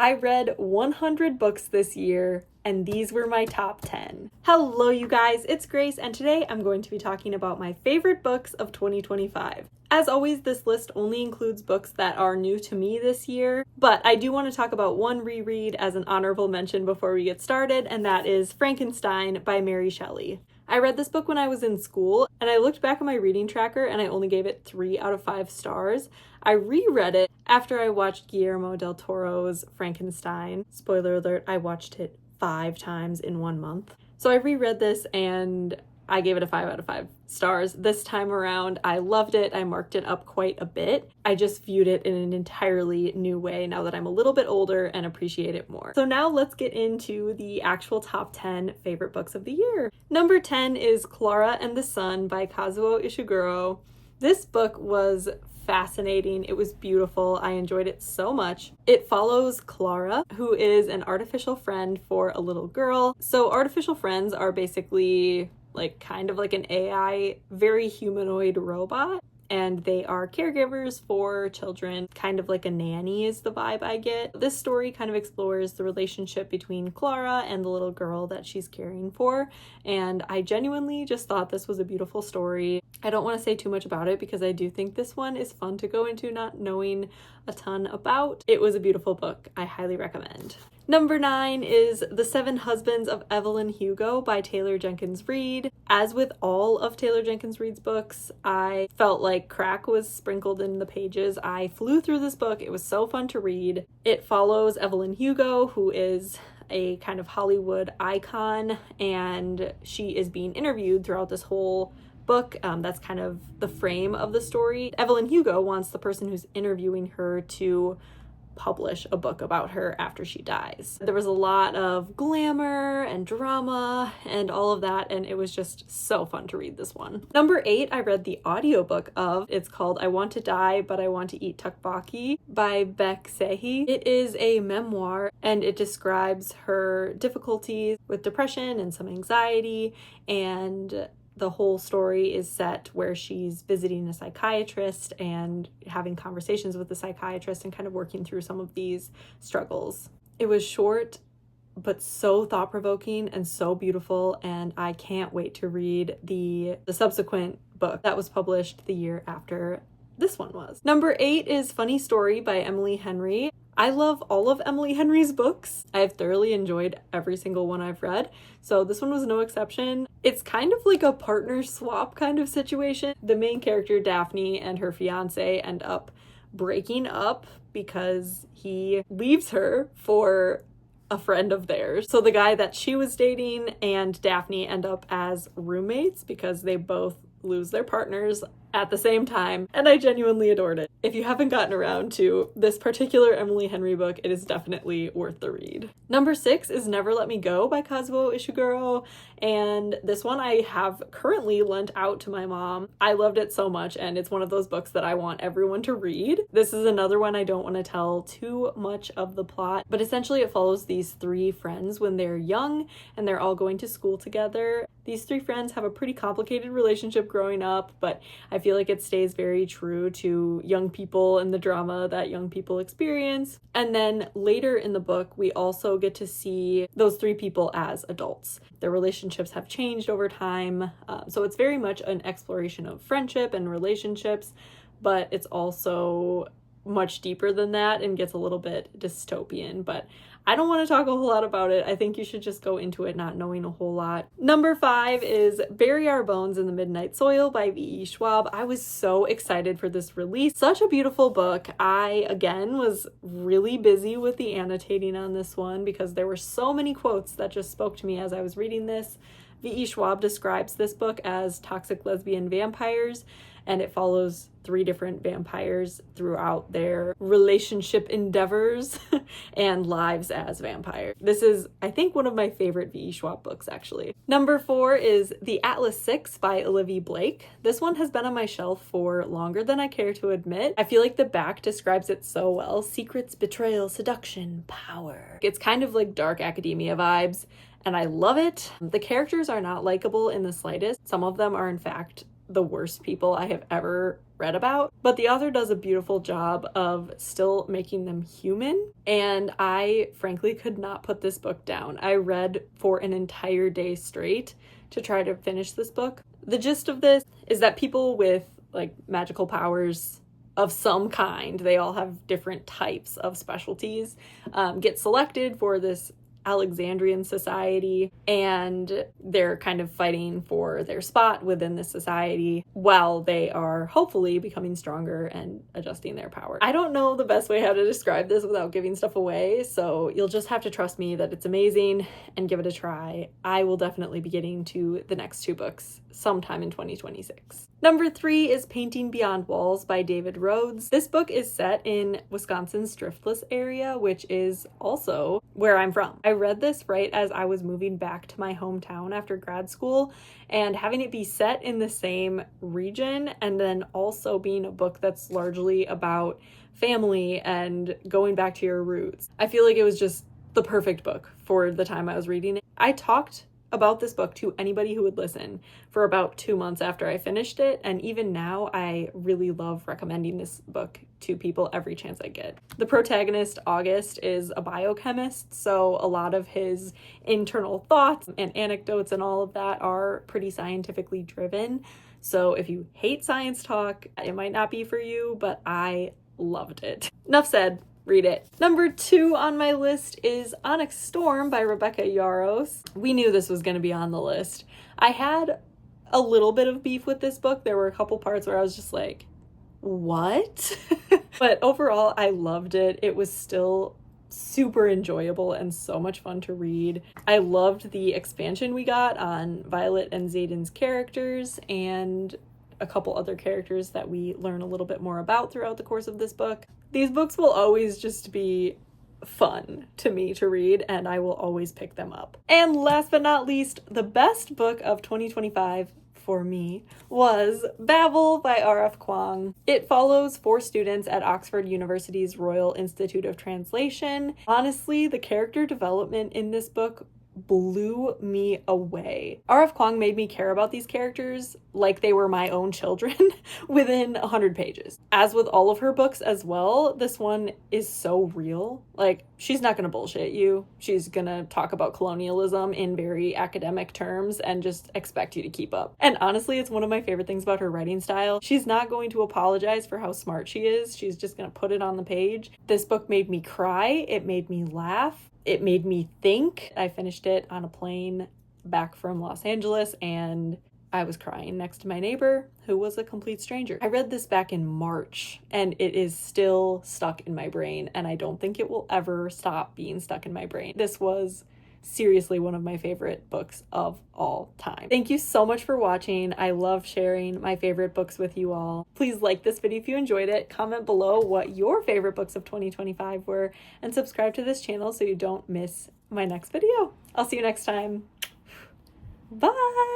I read 100 books this year, and these were my top 10. Hello, you guys, it's Grace, and today I'm going to be talking about my favorite books of 2025. As always, this list only includes books that are new to me this year, but I do want to talk about one reread as an honorable mention before we get started, and that is Frankenstein by Mary Shelley. I read this book when I was in school, and I looked back at my reading tracker and I only gave it 3 out of 5 stars. I reread it after I watched Guillermo del Toro's Frankenstein. Spoiler alert, I watched it 5 times in 1 month. So I reread this and I gave it a 5 out of 5 stars. This time around, I loved it. I marked it up quite a bit. I just viewed it in an entirely new way now that I'm a little bit older and appreciate it more. So now let's get into the actual top 10 favorite books of the year. Number 10 is Clara and the Sun by Kazuo Ishiguro. This book was fascinating. It was beautiful. I enjoyed it so much. It follows Clara, who is an artificial friend for a little girl. So artificial friends are basically kind of like an AI, very humanoid robot, and they are caregivers for children, kind of like a nanny is the vibe I get. This story kind of explores the relationship between Clara and the little girl that she's caring for, and I genuinely just thought this was a beautiful story. I don't want to say too much about it because I do think this one is fun to go into not knowing a ton about. It was a beautiful book. I highly recommend. Number 9 is The 7 Husbands of Evelyn Hugo by Taylor Jenkins Reid. As with all of Taylor Jenkins Reid's books, I felt like crack was sprinkled in the pages. I flew through this book. It was so fun to read. It follows Evelyn Hugo, who is a kind of Hollywood icon, and she is being interviewed throughout this whole book. That's kind of the frame of the story. Evelyn Hugo wants the person who's interviewing her to publish a book about her after she dies. There was a lot of glamour and drama and all of that, and it was just so fun to read this one. Number 8, I read the audiobook of. It's called I Want to Die, But I Want to Eat Tteokbokki by Beck Sehi. It is a memoir, and it describes her difficulties with depression and some anxiety, and the whole story is set where she's visiting a psychiatrist and having conversations with the psychiatrist and kind of working through some of these struggles. It was short, but so thought-provoking and so beautiful, and I can't wait to read the subsequent book that was published the year after this one was. Number 8 is Funny Story by Emily Henry. I love all of Emily Henry's books. I've thoroughly enjoyed every single one I've read, so this one was no exception. It's kind of like a partner swap kind of situation. The main character, Daphne, and her fiance end up breaking up because he leaves her for a friend of theirs. So the guy that she was dating and Daphne end up as roommates because they both lose their partners at the same time, and I genuinely adored it. If you haven't gotten around to this particular Emily Henry book, it is definitely worth the read. Number 6 is Never Let Me Go by Kazuo Ishiguro, and this one I have currently lent out to my mom. I loved it so much, and it's one of those books that I want everyone to read. This is another one I don't want to tell too much of the plot, but essentially it follows these 3 friends when they're young and they're all going to school together. These 3 friends have a pretty complicated relationship growing up, but I feel like it stays very true to young people and the drama that young people experience. And then later in the book, we also get to see those 3 people as adults. Their relationships have changed over time, so it's very much an exploration of friendship and relationships, but it's also much deeper than that and gets a little bit dystopian, but I don't want to talk a whole lot about it. I think you should just go into it not knowing a whole lot. Number 5 is Bury Our Bones in the Midnight Soil by V.E. Schwab. I was so excited for this release. Such a beautiful book. I, again, was really busy with the annotating on this one because there were so many quotes that just spoke to me as I was reading this. V.E. Schwab describes this book as toxic lesbian vampires, and it follows 3 different vampires throughout their relationship endeavors and lives as vampires. This is, I think, one of my favorite V.E. Schwab books, actually. Number 4 is The Atlas 6 by Olivia Blake. This one has been on my shelf for longer than I care to admit. I feel like the back describes it so well. Secrets, betrayal, seduction, power. It's kind of like dark academia vibes, and I love it. The characters are not likable in the slightest. Some of them are, in fact, the worst people I have ever read about, but the author does a beautiful job of still making them human, and I frankly could not put this book down. I read for an entire day straight to try to finish this book. The gist of this is that people with like magical powers of some kind, they all have different types of specialties, get selected for this Alexandrian society, and they're kind of fighting for their spot within the society while they are hopefully becoming stronger and adjusting their power. I don't know the best way how to describe this without giving stuff away, so you'll just have to trust me that it's amazing and give it a try. I will definitely be getting to the next 2 books sometime in 2026. Number 3 is Painting Beyond Walls by David Rhodes. This book is set in Wisconsin's Driftless area, which is also where I'm from. I read this right as I was moving back to my hometown after grad school, and having it be set in the same region and then also being a book that's largely about family and going back to your roots. I feel like it was just the perfect book for the time I was reading it. I talked about this book to anybody who would listen for about 2 months after I finished it, and even now I really love recommending this book to people every chance I get. The protagonist, August, is a biochemist, so a lot of his internal thoughts and anecdotes and all of that are pretty scientifically driven. So if you hate science talk, it might not be for you, but I loved it. Enough said. Read it. Number 2 on my list is Onyx Storm by Rebecca Yarros. We knew this was going to be on the list. I had a little bit of beef with this book. There were a couple parts where I was just like, what? But overall, I loved it. It was still super enjoyable and so much fun to read. I loved the expansion we got on Violet and Xaden's characters and a couple other characters that we learn a little bit more about throughout the course of this book. These books will always just be fun to me to read, and I will always pick them up. And last but not least, the best book of 2025 for me was Babel by R.F. Kuang. It follows 4 students at Oxford University's Royal Institute of Translation. Honestly, the character development in this book blew me away. R.F. Kuang made me care about these characters like they were my own children within 100 pages. As with all of her books as well, this one is so real. Like, she's not gonna bullshit you. She's gonna talk about colonialism in very academic terms and just expect you to keep up. And honestly, it's one of my favorite things about her writing style. She's not going to apologize for how smart she is. She's just gonna put it on the page. This book made me cry. It made me laugh. It made me think. I finished it on a plane back from Los Angeles, and I was crying next to my neighbor, who was a complete stranger. I read this back in March, and it is still stuck in my brain, and I don't think it will ever stop being stuck in my brain. This was seriously one of my favorite books of all time. Thank you so much for watching. I love sharing my favorite books with you all. Please like this video if you enjoyed it, comment below what your favorite books of 2025 were, and subscribe to this channel so you don't miss my next video. I'll see you next time. Bye!